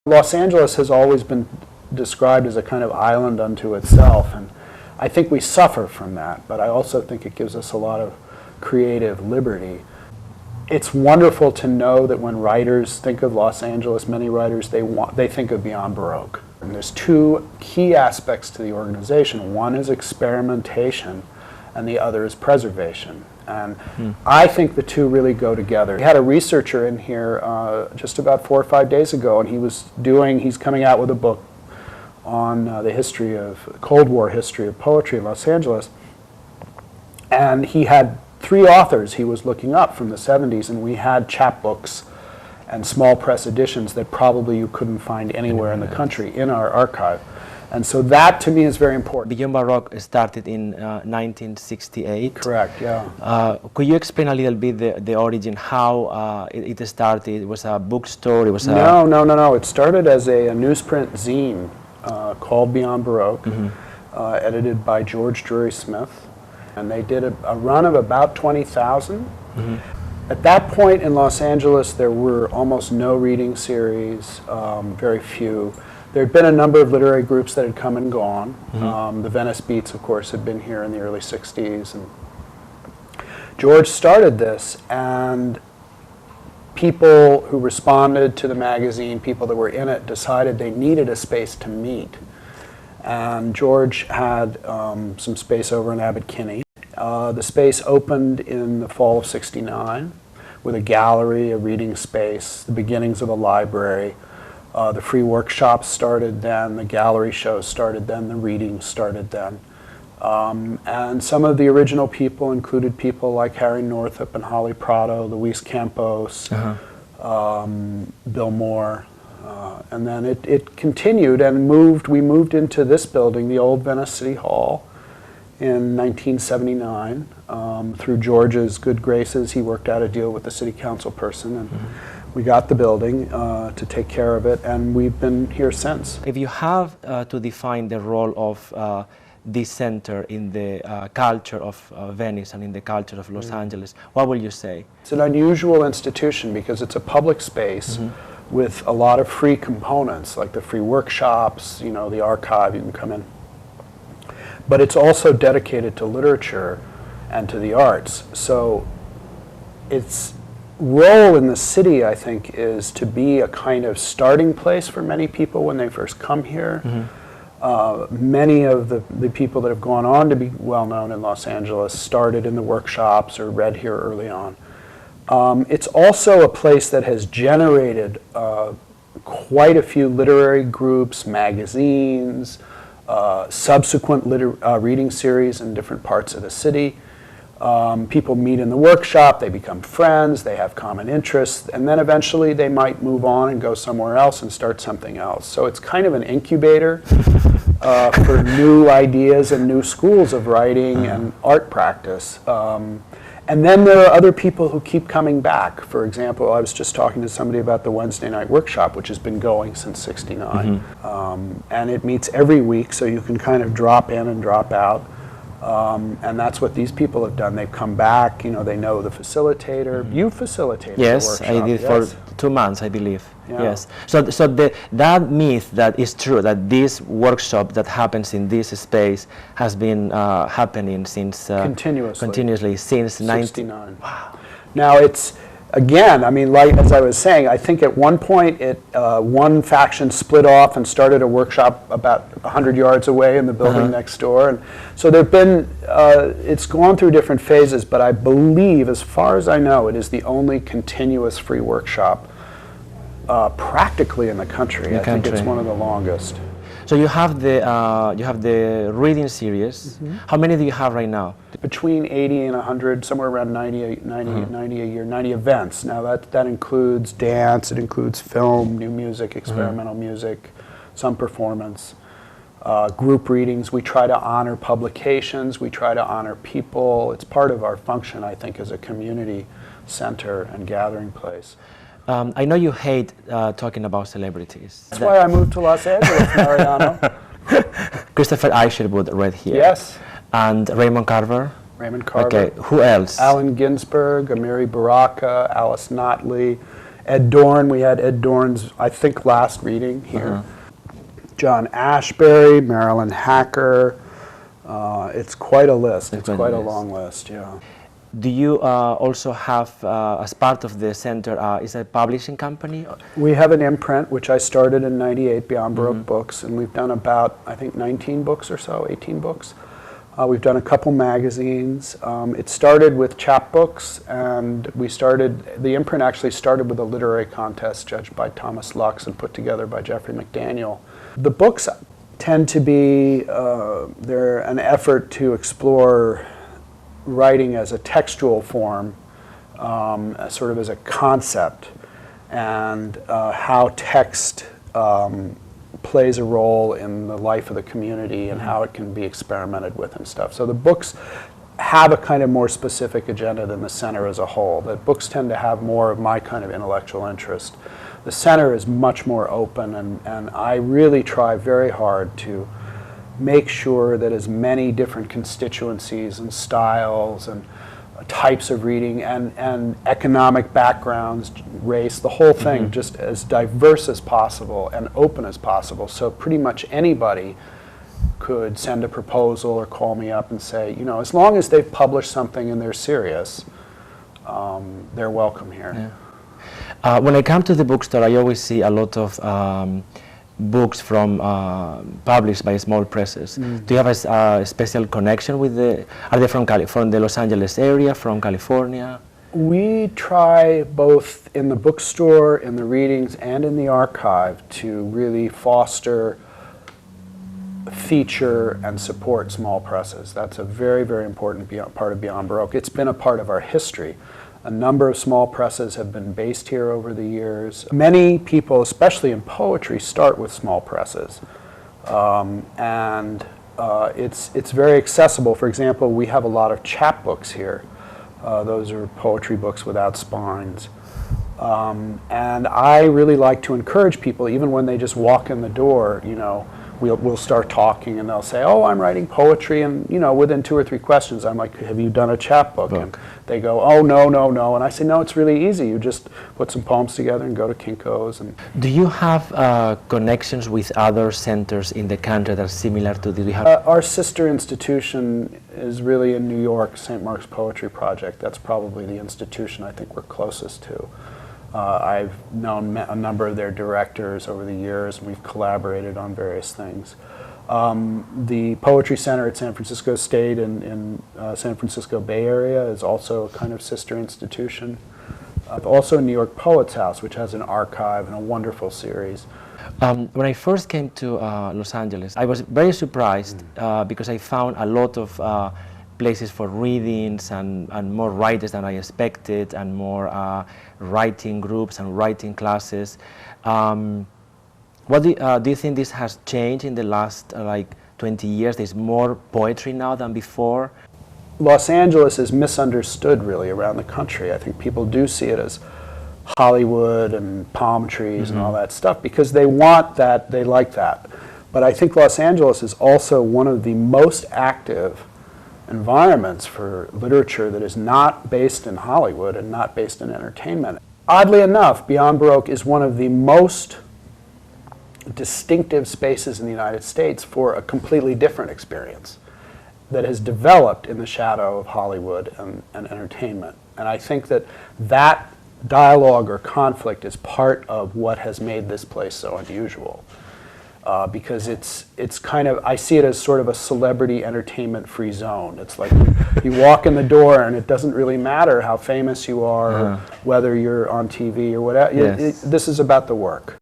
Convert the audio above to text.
Los Angeles has always been described as a kind of island unto itself, and I think we suffer from that, but I also think it gives us a lot of creative liberty. It's wonderful to know that when writers think of Los Angeles, many writers, they think of Beyond Baroque. And there's two key aspects to the organization. One is experimentation, and the other is preservation. And I think the two really go together. We had a researcher in here just about 4 or 5 days ago, and he's coming out with a book on the Cold War history of poetry in Los Angeles. And he had 3 authors he was looking up from the 70s, and we had chapbooks and small press editions that probably you couldn't find anywhere in the country in our archive. And so that to me is very important. Beyond Baroque started in 1968. Correct, yeah. Could you explain a little bit the origin, how it started? It was a bookstore? It was No. It started as a newsprint zine called Beyond Baroque, edited by George Drury Smith. And they did a run of about 20,000. At that point in Los Angeles, there were almost no reading series, very few. There had been a number of literary groups that had come and gone. The Venice Beats, of course, had been here in the early 60s. And George started this, and people who responded to the magazine, people that were in it, decided they needed a space to meet. And George had some space over in Abbot Kinney. The space opened in the fall of '69 with a gallery, a reading space, the beginnings of a library. The free workshops started then, the gallery shows started then, the readings started then. And some of the original people included people like Harry Northup and Holly Prado, Luis Campos, Bill Moore. And then it continued and we moved into this building, the old Venice City Hall, in 1979. Through George's good graces, he worked out a deal with the city council person, and we got the building to take care of it, and we've been here since. If you have to define the role of this center in the culture of Venice and in the culture of Los Angeles, what will you say? It's an unusual institution because it's a public space with a lot of free components, like the free workshops, the archive, you can come in. But it's also dedicated to literature and to the arts. So its role in the city, I think, is to be a kind of starting place for many people when they first come here. Many of the people that have gone on to be well known in Los Angeles started in the workshops or read here early on. It's also a place that has generated quite a few literary groups, magazines, subsequent reading series in different parts of the city. People meet in the workshop, they become friends, they have common interests, and then eventually they might move on and go somewhere else and start something else. So it's kind of an incubator for new ideas and new schools of writing and art practice. And then there are other people who keep coming back. For example, I was just talking to somebody about the Wednesday night workshop, which has been going since '69. And it meets every week, so you can kind of drop in and drop out. And that's what these people have done. They've come back, they know the facilitator. You facilitated the workshop. Yes, I did for 2 months, I believe. Yeah. Yes. So that myth that is true, that this workshop that happens in this space has been happening since continuously since '69. Wow. Now it's, again, like as I was saying, I think at one point one faction split off and started a workshop about 100 yards away in the building next door. And so there've been, it's gone through different phases, but I believe, as far as I know, it is the only continuous free workshop practically in the country. I think it's one of the longest. So you have the reading series. How many do you have right now? Between 80 and 100, somewhere around 90 a year, 90 events. Now that includes dance, it includes film, new music, experimental music, some performance, group readings. We try to honor publications, we try to honor people. It's part of our function, I think, as a community center and gathering place. I know you hate talking about celebrities. That's why I moved to Los Angeles, Mariano. Christopher Isherwood right here. Yes. And Raymond Carver. Raymond Carver. Okay, who else? Allen Ginsberg, Amiri Baraka, Alice Notley, Ed Dorn, we had Ed Dorn's, I think, last reading here. John Ashbery, Marilyn Hacker. It's quite a list. It's quite a long list, yeah. Do you also have, as part of the center, is a publishing company? We have an imprint, which I started in '98, Beyond Baroque Books, and we've done about, I think, 19 books or so, 18 books. We've done a couple magazines. It started with chapbooks, and the imprint actually started with a literary contest judged by Thomas Lux and put together by Jeffrey McDaniel. The books tend to be, they're an effort to explore writing as a textual form, sort of as a concept, and how text plays a role in the life of the community and how it can be experimented with and stuff. So the books have a kind of more specific agenda than the center as a whole. The books tend to have more of my kind of intellectual interest. The center is much more open, and I really try very hard to make sure that as many different constituencies and styles and types of reading and economic backgrounds, race, the whole thing, just as diverse as possible and open as possible. So pretty much anybody could send a proposal or call me up and say, you know, as long as they've published something and they're serious, they're welcome here. Yeah. When I come to the bookstore, I always see a lot of books from published by small presses. Do you have a special connection with are they from the Los Angeles area, from California? We try both in the bookstore, in the readings, and in the archive to really foster, feature, and support small presses. That's a very, very important part of Beyond Baroque. It's been a part of our history. A number of small presses have been based here over the years. Many people, especially in poetry, start with small presses. It's very accessible. For example, we have a lot of chapbooks here. Those are poetry books without spines. And I really like to encourage people, even when they just walk in the door, you know, we'll start talking and they'll say, oh, I'm writing poetry, and you know, within 2 or 3 questions I'm like, have you done a chapbook? And they go, oh, no, and I say, no, it's really easy. You just put some poems together and go to Kinko's. And do you have connections with other centers in the country that are similar to this? Our sister institution is really in New York, St. Mark's Poetry Project. That's probably the institution I think we're closest to. I've known a number of their directors over the years, and we've collaborated on various things. The Poetry Center at San Francisco State in San Francisco Bay Area is also a kind of sister institution. Also New York Poets House, which has an archive and a wonderful series. When I first came to Los Angeles, I was very surprised because I found a lot of places for readings and more writers than I expected, and more writing groups and writing classes. What do you think this has changed in the last 20 years? There's more poetry now than before? Los Angeles is misunderstood really around the country. I think people do see it as Hollywood and palm trees and all that stuff because they want that, they like that. But I think Los Angeles is also one of the most active environments for literature that is not based in Hollywood and not based in entertainment. Oddly enough, Beyond Baroque is one of the most distinctive spaces in the United States for a completely different experience that has developed in the shadow of Hollywood and entertainment. And I think that that dialogue or conflict is part of what has made this place so unusual. Because it's kind of, I see it as sort of a celebrity entertainment free zone. It's like you walk in the door and it doesn't really matter how famous you are, or whether you're on TV or whatever. Yes. This is about the work.